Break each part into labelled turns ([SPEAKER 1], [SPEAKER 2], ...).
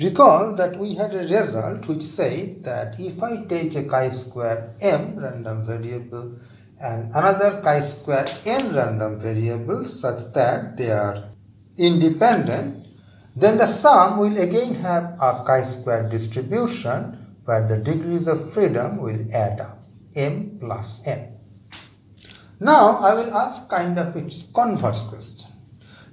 [SPEAKER 1] Recall that we had a result which said that if I take a chi-square m random variable and another chi-square n random variable such that they are independent, then the sum will again have a chi-square distribution where the degrees of freedom will add up, m plus n. Now I will ask kind of its converse question.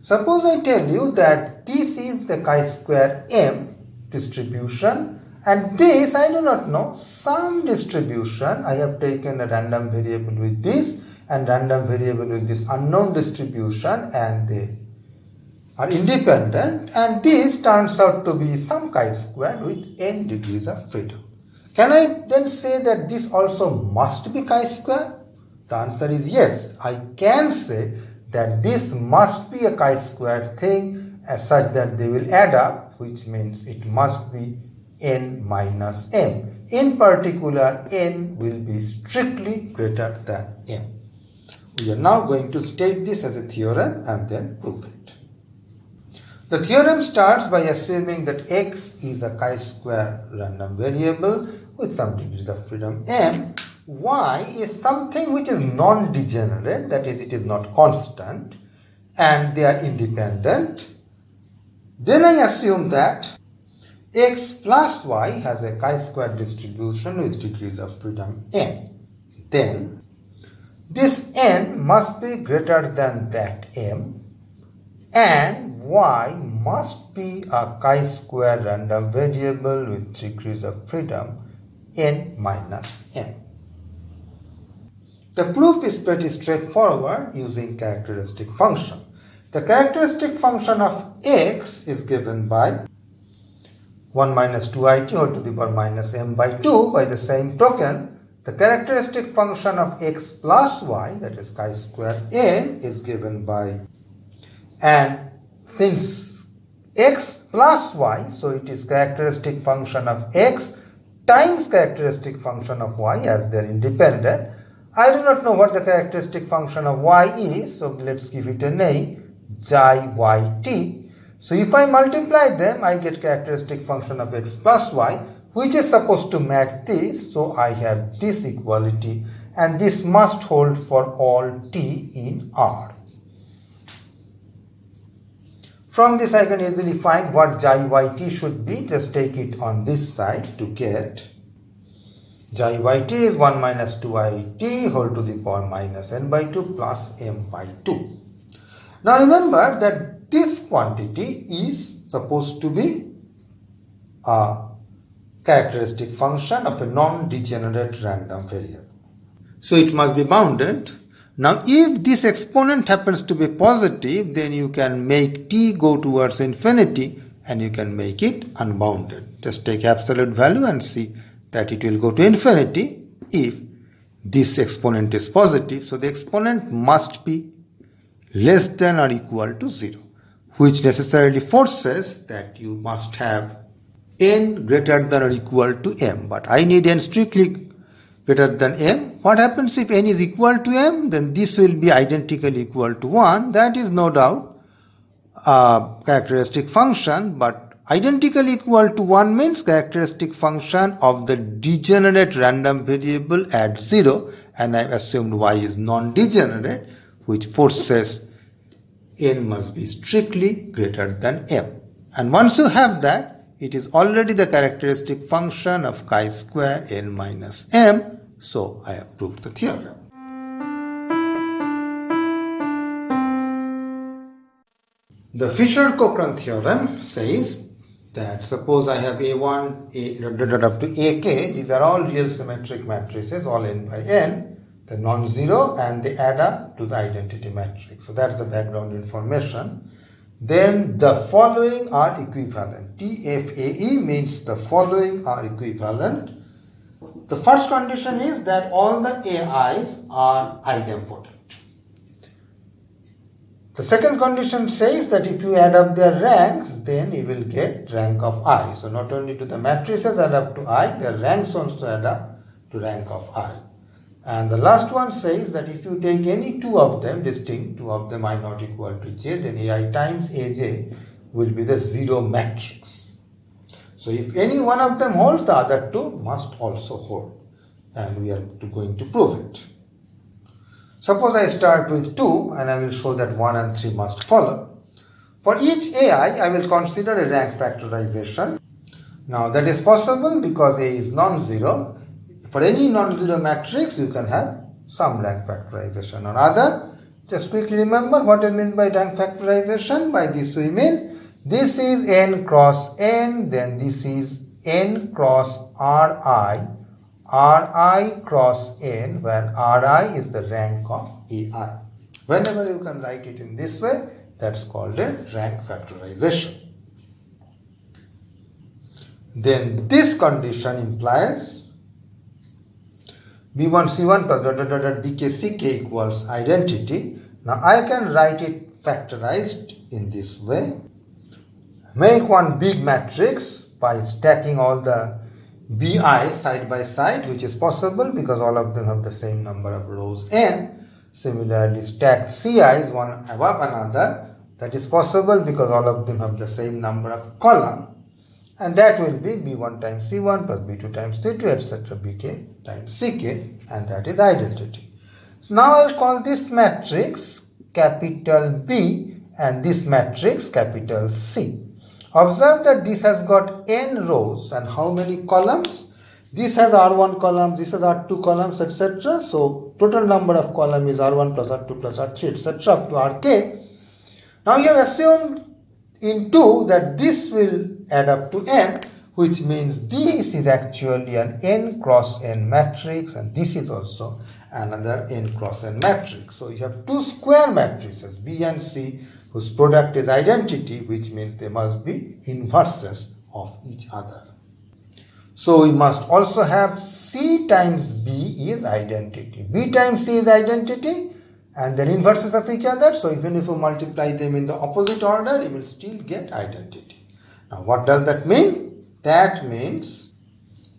[SPEAKER 1] Suppose I tell you that this is the chi-square m distribution and this I do not know, some distribution. I have taken a random variable with this and random variable with this unknown distribution and they are independent, and this turns out to be some chi-square with n degrees of freedom. Can I then say that this also must be chi-square? The answer is yes. I can say that this must be a chi-square thing such that they will add up, which means it must be n minus m. In particular, n will be strictly greater than m. We are now going to state this as a theorem and then prove it. The theorem starts by assuming that x is a chi-square random variable with some degrees of freedom m. Y is something which is non-degenerate, that is, it is not constant, and they are independent. Then I assume that x plus y has a chi-square distribution with degrees of freedom n. Then this n must be greater than that m, and y must be a chi-square random variable with degrees of freedom n minus m. The proof is pretty straightforward using characteristic function. The characteristic function of x is given by 1 minus 2it whole to the power minus m by 2. By the same token, the characteristic function of x plus y, that is chi-square n, is given by, and since x plus y, so it is characteristic function of x times characteristic function of y as they are independent. I do not know what the characteristic function of y is, so let's give it a name, xi yt. So if I multiply them, I get characteristic function of x plus y, which is supposed to match this, so I have this equality, and this must hold for all t in R. From this I can easily find what xi yt should be. Just take it on this side to get xi yt is 1 minus 2it whole to the power minus n by 2 plus m by 2. Now remember that this quantity is supposed to be a characteristic function of a non-degenerate random variable. So it must be bounded. Now if this exponent happens to be positive, then you can make t go towards infinity and you can make it unbounded. Just take absolute value and see that it will go to infinity if this exponent is positive. So the exponent must be less than or equal to 0, which necessarily forces that you must have n greater than or equal to m. But I need n strictly greater than m. What happens if n is equal to m? Then this will be identically equal to 1. That is no doubt a characteristic function, but identically equal to 1 means characteristic function of the degenerate random variable at 0, and I assumed y is non-degenerate, which forces n must be strictly greater than m. And once you have that, it is already the characteristic function of chi-square n minus m, so I have proved the theorem. The Fisher-Cochran theorem says that suppose I have A1 up to AK, these are all real symmetric matrices, all n by n, they're non-zero and they add up to the identity matrix. So that's the background information. Then the following are equivalent. TFAE means the following are equivalent. The first condition is that all the AIs are idempotent. The second condition says that if you add up their ranks, then you will get rank of I. So not only do the matrices add up to I, their ranks also add up to rank of I. And the last one says that if you take any two of them, distinct, two of them I not equal to j, then AI times AJ will be the zero matrix. So if any one of them holds, the other two must also hold. And we are going to prove it. Suppose I start with 2 and I will show that 1 and 3 must follow. For each AI, I will consider a rank factorization. Now that is possible because A is non-zero. For any non-zero matrix, you can have some rank factorization or other. Just quickly remember what I mean by rank factorization. By this we mean this is n cross n, then this is n cross Ri, Ri cross n, where Ri is the rank of AI. Whenever you can write it in this way, that's called a rank factorization. Then this condition implies B1 C1 plus BK CK equals identity. Now I can write it factorized in this way. Make one big matrix by stacking all the BI side by side, which is possible because all of them have the same number of rows n. Similarly, stack CIs one above another. That is possible because all of them have the same number of columns. And that will be B1 times C1 plus B2 times C2, etc. BK times CK, and that is identity. So now I'll call this matrix capital B and this matrix capital C. Observe that this has got n rows and how many columns? This has R1 columns, this has R2 columns, etc. So total number of columns is R1 plus R2 plus R3, etc. up to Rk. Now you have assumed in 2 that this will add up to n, which means this is actually an n cross n matrix and this is also another n cross n matrix. So you have two square matrices B and C whose product is identity, which means they must be inverses of each other. So we must also have C times B is identity. B times C is identity and they're inverses of each other. So even if you multiply them in the opposite order, you will still get identity. Now what does that mean? That means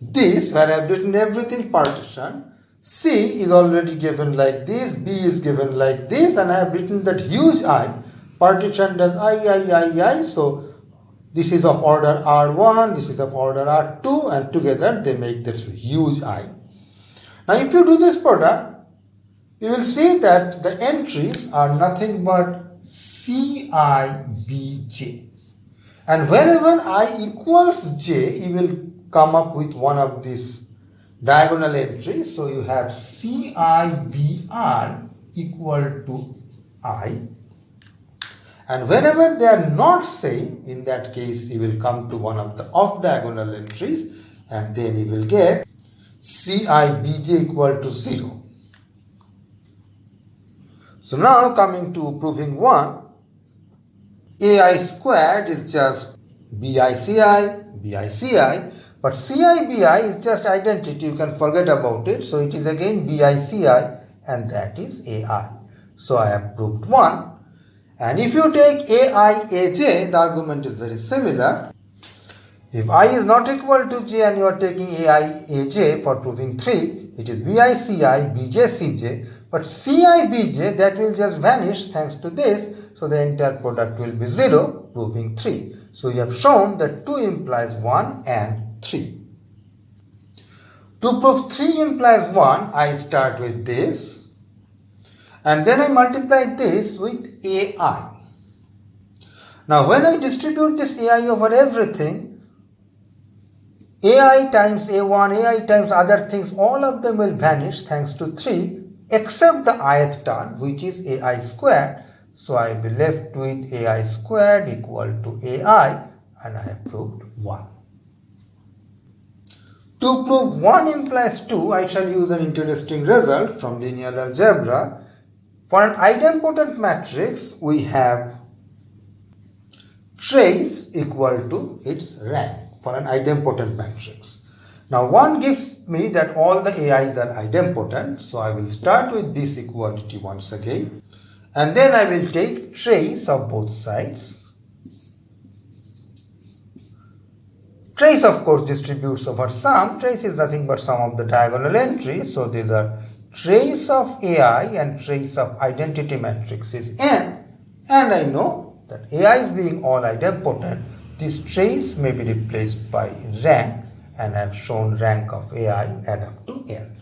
[SPEAKER 1] this, where I have written everything partition, C is already given like this, B is given like this, and I have written that huge I, partition does I, so this is of order R1, this is of order R2, and together they make this huge I. Now if you do this product, you will see that the entries are nothing but Ci, Bj. And wherever I equals j, you will come up with one of these diagonal entries. So you have Ci, Bi equal to I. And whenever they are not same, in that case you will come to one of the off diagonal entries and then you will get Ci, Bj equal to 0. So now coming to proving 1, AI squared is just BICI, BICI, but CI-BI is just identity, you can forget about it. So it is again BICI and that is AI. So I have proved 1. And if you take AI, AJ, the argument is very similar. If I is not equal to j and you are taking AI, AJ for proving 3, it is BICI, BJ, CJ. But CI, BJ, that will just vanish thanks to this. So the entire product will be 0, proving 3. So you have shown that 2 implies 1 and 3. To prove 3 implies 1, I start with this. And then I multiply this with AI. Now when I distribute this AI over everything, AI times A1, AI times other things, all of them will vanish thanks to 3, except the ith term, which is AI squared. So I will be left with AI squared equal to AI, and I have proved 1. To prove 1 implies 2, I shall use an interesting result from linear algebra. For an idempotent matrix, we have trace equal to its rank for an idempotent matrix. Now 1 gives me that all the AIs are idempotent, so I will start with this equality once again. And then I will take trace of both sides. Trace of course distributes over sum. Trace is nothing but sum of the diagonal entries. So these are trace of AI and trace of identity matrix is n. And I know that AIs being all idempotent, this trace may be replaced by rank, and I have shown rank of AI add up to n.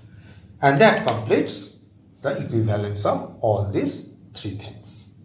[SPEAKER 1] And that completes the equivalence of all these three things.